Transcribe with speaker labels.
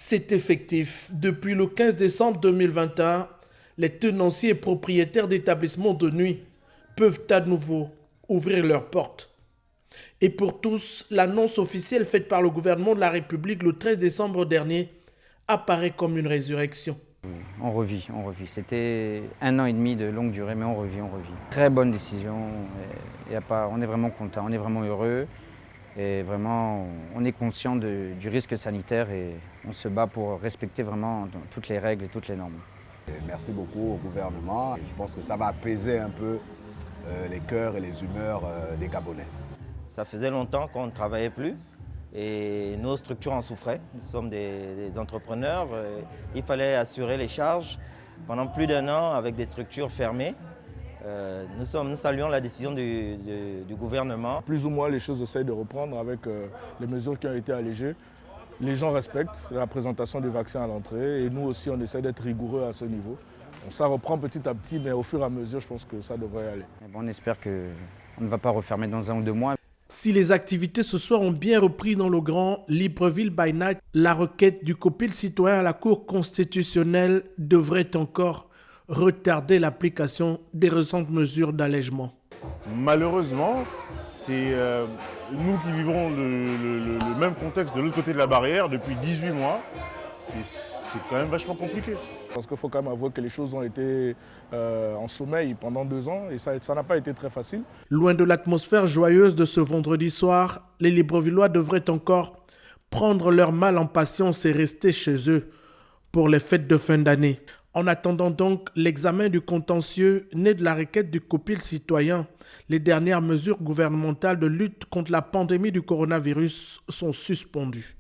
Speaker 1: C'est effectif. Depuis le 15 décembre 2021, les tenanciers et propriétaires d'établissements de nuit peuvent à nouveau ouvrir leurs portes. Et pour tous, l'annonce officielle faite par le gouvernement de la République le 13 décembre dernier apparaît comme une résurrection.
Speaker 2: On revit. C'était 1 an et demi de longue durée, mais on revit. Très bonne décision. On est vraiment content, on est vraiment heureux. Et vraiment, on est conscient du risque sanitaire et on se bat pour respecter vraiment toutes les règles et toutes les normes.
Speaker 3: Merci beaucoup au gouvernement. Je pense que ça va apaiser un peu les cœurs et les humeurs des Gabonais.
Speaker 4: Ça faisait longtemps qu'on ne travaillait plus et nos structures en souffraient. Nous sommes des entrepreneurs. Il fallait assurer les charges pendant plus d'1 an avec des structures fermées. Nous saluons la décision du gouvernement.
Speaker 5: Plus ou moins, les choses essayent de reprendre avec les mesures qui ont été allégées. Les gens respectent la présentation des vaccins à l'entrée et nous aussi, on essaie d'être rigoureux à ce niveau. Donc ça reprend petit à petit, mais au fur et à mesure, je pense que ça devrait aller.
Speaker 2: On espère qu'on ne va pas refermer dans 1 ou 2 mois.
Speaker 1: Si les activités ce soir ont bien repris dans le grand Libreville by Night, la requête du copil citoyen à la Cour constitutionnelle devrait encore retarder l'application des récentes mesures d'allègement.
Speaker 6: Malheureusement, c'est nous qui vivons le même contexte de l'autre côté de la barrière depuis 18 mois. C'est quand même vachement compliqué.
Speaker 5: Parce qu'il faut quand même avouer que les choses ont été en sommeil pendant 2 ans et ça n'a pas été très facile.
Speaker 1: Loin de l'atmosphère joyeuse de ce vendredi soir, les Librevillois devraient encore prendre leur mal en patience et rester chez eux pour les fêtes de fin d'année. En attendant donc l'examen du contentieux né de la requête du copil citoyen, les dernières mesures gouvernementales de lutte contre la pandémie du coronavirus sont suspendues.